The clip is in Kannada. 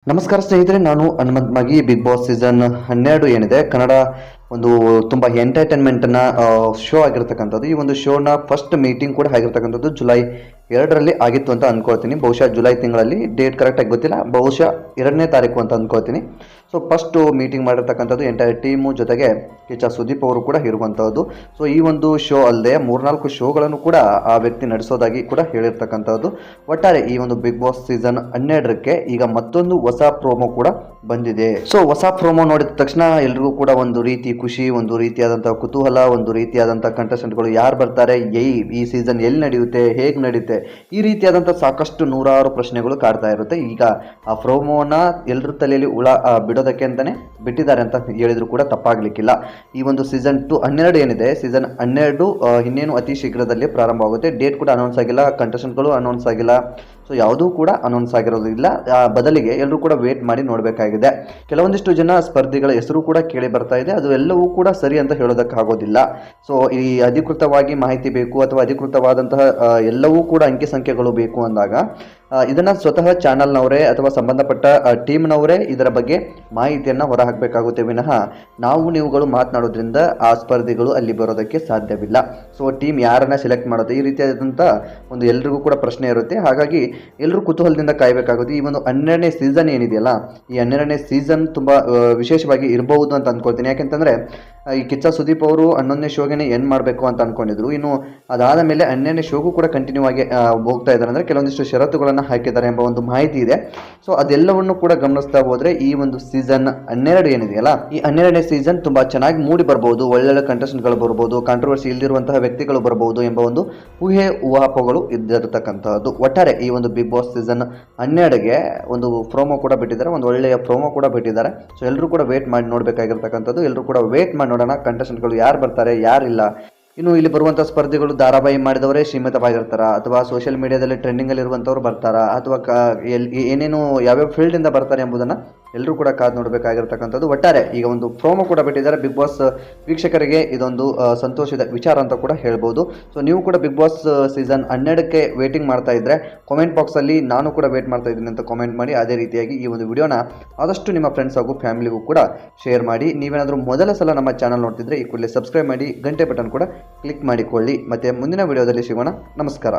ನಮಸ್ಕಾರ ಸ್ನೇಹಿತರೆ, ನಾನು ಹನುಮಂತ್ ಮಾಗಿ. ಬಿಗ್ ಬಾಸ್ ಸೀಸನ್ 12 ಏನಿದೆ ಕನ್ನಡ ಒಂದು ತುಂಬ ಎಂಟರ್ಟೈನ್ಮೆಂಟ್ನ ಶೋ ಆಗಿರ್ತಕ್ಕಂಥದ್ದು. ಈ ಒಂದು ಶೋನ ಫಸ್ಟ್ ಮೀಟಿಂಗ್ ಕೂಡ ಆಗಿರ್ತಕ್ಕಂಥದ್ದು ಜುಲೈ 2ರಲ್ಲಿ ಆಗಿತ್ತು ಅಂತ ಅಂದ್ಕೊಳ್ತೀನಿ. ಬಹುಶಃ ಜುಲೈ ತಿಂಗಳಲ್ಲಿ, ಡೇಟ್ ಕರೆಕ್ಟಾಗಿ ಗೊತ್ತಿಲ್ಲ, ಬಹುಶಃ 2ನೇ ತಾರೀಕು ಅಂತ ಅಂದ್ಕೊಳ್ತೀನಿ. ಸೊ ಫಸ್ಟು ಮೀಟಿಂಗ್ ಮಾಡಿರ್ತಕ್ಕಂಥದ್ದು ಎಂಟೈರ್ ಟೀಮು, ಜೊತೆಗೆ ಕಿಚ್ಚ ಸುದೀಪ್ ಅವರು ಕೂಡ ಇರುವಂಥದ್ದು. ಸೊ ಈ ಒಂದು ಶೋ ಅಲ್ಲದೆ 3-4 ಶೋಗಳನ್ನು ಕೂಡ ಆ ವ್ಯಕ್ತಿ ನಡೆಸೋದಾಗಿ ಕೂಡ ಹೇಳಿರ್ತಕ್ಕಂಥದ್ದು. ಒಟ್ಟಾರೆ ಈ ಒಂದು ಬಿಗ್ ಬಾಸ್ ಸೀಸನ್ 12ಕ್ಕೆ ಈಗ ಮತ್ತೊಂದು ಹೊಸ ಪ್ರೋಮೋ ಕೂಡ ಬಂದಿದೆ. ಸೊ ಹೊಸ ಪ್ರೋಮೋ ನೋಡಿದ ತಕ್ಷಣ ಎಲ್ರಿಗೂ ಕೂಡ ಒಂದು ರೀತಿ ಖುಷಿ, ಒಂದು ರೀತಿಯಾದಂತಹ ಕುತೂಹಲ, ಒಂದು ರೀತಿಯಾದಂತಹ ಕಂಟೆಸ್ಟೆಂಟ್ಗಳು ಯಾರು ಬರ್ತಾರೆ, ಈ ಸೀಸನ್ ಎಲ್ಲಿ ನಡೆಯುತ್ತೆ, ಹೇಗೆ ನಡೆಯುತ್ತೆ, ಈ ರೀತಿಯಾದಂತಹ ಸಾಕಷ್ಟು ನೂರಾರು ಪ್ರಶ್ನೆಗಳು ಕಾಡ್ತಾ ಇರುತ್ತೆ. ಈಗ ಆ ಪ್ರೋಮೋನ ಎಲ್ಲರ ತಲೆಯಲ್ಲಿ ಬಿಡೋದಕ್ಕೆ ಅಂತಾನೆ ಬಿಟ್ಟಿದ್ದಾರೆ ಅಂತ ಹೇಳಿದ್ರು ಕೂಡ ತಪ್ಪಾಗ್ಲಿಕ್ಕಿಲ್ಲ. ಈ ಒಂದು ಸೀಸನ್ 12 ಏನಿದೆ, ಸೀಸನ್ 12 ಇನ್ನೇನು ಅತಿ ಶೀಘ್ರದಲ್ಲಿ ಪ್ರಾರಂಭ ಆಗುತ್ತೆ. ಡೇಟ್ ಕೂಡ ಅನೌನ್ಸ್ ಆಗಿಲ್ಲ, ಕಂಟೆಸ್ಟೆಂಟ್ಗಳು ಅನೌನ್ಸ್ ಆಗಿಲ್ಲ. ಸೊ ಯಾವುದೂ ಕೂಡ ಅನೌನ್ಸ್ ಆಗಿರೋದಿಲ್ಲ. ಬದಲಿಗೆ ಎಲ್ಲರೂ ಕೂಡ ವೇಟ್ ಮಾಡಿ ನೋಡಬೇಕಾಗಿದೆ. ಕೆಲವೊಂದಿಷ್ಟು ಜನ ಸ್ಪರ್ಧಿಗಳ ಹೆಸರು ಕೂಡ ಕೇಳಿ ಬರ್ತಾ ಇದೆ. ಅದು ಎಲ್ಲವೂ ಕೂಡ ಸರಿ ಅಂತ ಹೇಳೋದಕ್ಕಾಗೋದಿಲ್ಲ. ಸೊ ಈ ಅಧಿಕೃತವಾಗಿ ಮಾಹಿತಿ ಬೇಕು ಅಥವಾ ಅಧಿಕೃತವಾದಂತಹ ಎಲ್ಲವೂ ಕೂಡ ಅಂಕಿ ಸಂಖ್ಯೆಗಳು ಬೇಕು ಅಂದಾಗ ಇದನ್ನು ಸ್ವತಃ ಚಾನಲ್ನವರೇ ಅಥವಾ ಸಂಬಂಧಪಟ್ಟ ಟೀಮ್ನವರೇ ಇದರ ಬಗ್ಗೆ ಮಾಹಿತಿಯನ್ನು ಹೊರಹಾಕಬೇಕಾಗುತ್ತೆ ವಿನಃ ನೀವುಗಳು ಮಾತನಾಡೋದ್ರಿಂದ ಆ ಸ್ಪರ್ಧಿಗಳು ಅಲ್ಲಿ ಬರೋದಕ್ಕೆ ಸಾಧ್ಯವಿಲ್ಲ. ಸೊ ಟೀಮ್ ಯಾರನ್ನ ಸೆಲೆಕ್ಟ್ ಮಾಡೋದು, ಈ ರೀತಿಯಾದಂಥ ಒಂದು ಎಲ್ರಿಗೂ ಕೂಡ ಪ್ರಶ್ನೆ ಇರುತ್ತೆ. ಹಾಗಾಗಿ ಎಲ್ಲರೂ ಕುತೂಹಲದಿಂದ ಕಾಯಬೇಕಾಗುತ್ತೆ. ಈ ಒಂದು 12ನೇ ಸೀಸನ್ ಏನಿದೆಯಲ್ಲ, ಈ 12ನೇ ಸೀಸನ್ ತುಂಬ ವಿಶೇಷವಾಗಿ ಇರಬಹುದು ಅಂತ ಅಂದ್ಕೊಳ್ತೀನಿ. ಯಾಕೆಂತಂದರೆ ಈ ಕಿಚ್ಚ ಸುದೀಪ್ ಅವರು 11ನೇ ಶೋಗೆ ಎಂಡ್ ಮಾಡಬೇಕು ಅಂತ ಅಂದ್ಕೊಂಡಿದ್ರು. ಇನ್ನು ಅದಾದ ಮೇಲೆ 12ನೇ ಶೋಗೂ ಕೂಡ ಕಂಟಿನ್ಯೂ ಆಗಿ ಹೋಗ್ತಾ ಇದ್ದಾರೆ. ಅಂದರೆ ಕೆಲವೊಂದಿಷ್ಟು ಷರತ್ತುಗಳನ್ನು ಹಾಕಿದ್ದಾರೆ ಎಂಬ ಒಂದು ಮಾಹಿತಿ ಇದೆ. ಸೊ ಅದೆಲ್ಲವನ್ನು ಕೂಡ ಗಮನಿಸ್ತಾ ಹೋದರೆ ಈ ಒಂದು ಸೀಸನ್ 12 ಏನಿದೆಯಲ್ಲ, ಈ 12ನೇ ಸೀಸನ್ ತುಂಬ ಚೆನ್ನಾಗಿ ಮೂಡಿ ಬರ್ಬೋದು. ಒಳ್ಳೊಳ್ಳೆ ಕಂಟೆಸ್ಟೆಂಟ್ಗಳು ಬರ್ಬೋದು, ಕಾಂಟ್ರವರ್ಸಿ ಇಲ್ದಿರುವಂತಹ ವ್ಯಕ್ತಿಗಳು ಬರ್ಬೋದು ಎಂಬ ಒಂದು ಊಹಾಪೋಹಗಳು ಇದ್ದಿರತಕ್ಕಂಥದ್ದು. ಒಟ್ಟಾರೆ ಈ ಒಂದು ಬಿಗ್ ಬಾಸ್ ಸೀಸನ್ 12ಗೆ ಒಂದು ಪ್ರೋಮೋ ಕೂಡ ಬಿಟ್ಟಿದ್ದಾರೆ, ಒಂದು ಒಳ್ಳೆಯ ಪ್ರೋಮೋ ಕೂಡ ಬಿಟ್ಟಿದ್ದಾರೆ. ಸೊ ಎಲ್ಲರೂ ಕೂಡ ವೇಟ್ ಮಾಡಿ ನೋಡಬೇಕಾಗಿರ್ತಕ್ಕಂಥದ್ದು. ಎಲ್ಲರೂ ಕೂಡ ವೇಟ್ ಮಾಡಿ ನೋಡೋಣ ಕಂಟೆಸ್ಟೆಂಟ್ಗಳು ಯಾರು ಬರ್ತಾರೆ, ಯಾರಿಲ್ಲ. ಇನ್ನು ಇಲ್ಲಿ ಬರುವಂಥ ಸ್ಪರ್ಧಿಗಳು ಧಾರಾವಾಹಿ ಮಾಡಿದವರೇ ಸೀಮಿತವಾಗಿರ್ತಾರ, ಅಥವಾ ಸೋಷಿಯಲ್ ಮೀಡಿಯಾದಲ್ಲಿ ಟ್ರೆಂಡಿಂಗಲ್ಲಿ ಇರುವಂಥವ್ರು ಬರ್ತಾರಾ, ಅಥವಾ ಏನೇನು ಯಾವ್ಯಾವ ಫೀಲ್ಡಿಂದ ಬರ್ತಾರೆ ಎಂಬುದನ್ನು ಎಲ್ಲರೂ ಕೂಡ ಕಾದು ನೋಡಬೇಕಾಗಿರ್ತಕ್ಕಂಥದ್ದು. ಒಟ್ಟಾರೆ ಈಗ ಒಂದು ಪ್ರೋಮೋ ಕೂಡ ಬಿಟ್ಟಿದ್ದಾರೆ. ಬಿಗ್ ಬಾಸ್ ವೀಕ್ಷಕರಿಗೆ ಇದೊಂದು ಸಂತೋಷದ ವಿಚಾರ ಅಂತ ಕೂಡ ಹೇಳ್ಬೋದು. ಸೊ ನೀವು ಕೂಡ ಬಿಗ್ ಬಾಸ್ ಸೀಸನ್ 12ಕ್ಕೆ ವೇಟಿಂಗ್ ಮಾಡ್ತಾ ಇದ್ದರೆ ಕಾಮೆಂಟ್ ಬಾಕ್ಸಲ್ಲಿ ನಾನು ಕೂಡ ವೇಟ್ ಮಾಡ್ತಾ ಇದ್ದೀನಿ ಅಂತ ಕಾಮೆಂಟ್ ಮಾಡಿ. ಅದೇ ರೀತಿಯಾಗಿ ಈ ಒಂದು ವಿಡಿಯೋನ ಆದಷ್ಟು ನಿಮ್ಮ ಫ್ರೆಂಡ್ಸ್ ಹಾಗೂ ಫ್ಯಾಮಿಲಿಗೂ ಕೂಡ ಶೇರ್ ಮಾಡಿ. ನೀವೇನಾದರೂ ಮೊದಲ ಸಲ ನಮ್ಮ ಚಾನಲ್ ನೋಡ್ತಿದ್ರೆ ಈ ಕೂಡಲೇ ಸಬ್ಸ್ಕ್ರೈಬ್ ಮಾಡಿ, ಗಂಟೆ ಬಟನ್ ಕೂಡ ಕ್ಲಿಕ್ ಮಾಡಿಕೊಳ್ಳಿ. ಮತ್ತು ಮುಂದಿನ ವಿಡಿಯೋದಲ್ಲಿ ಸಿಗೋಣ. ನಮಸ್ಕಾರ.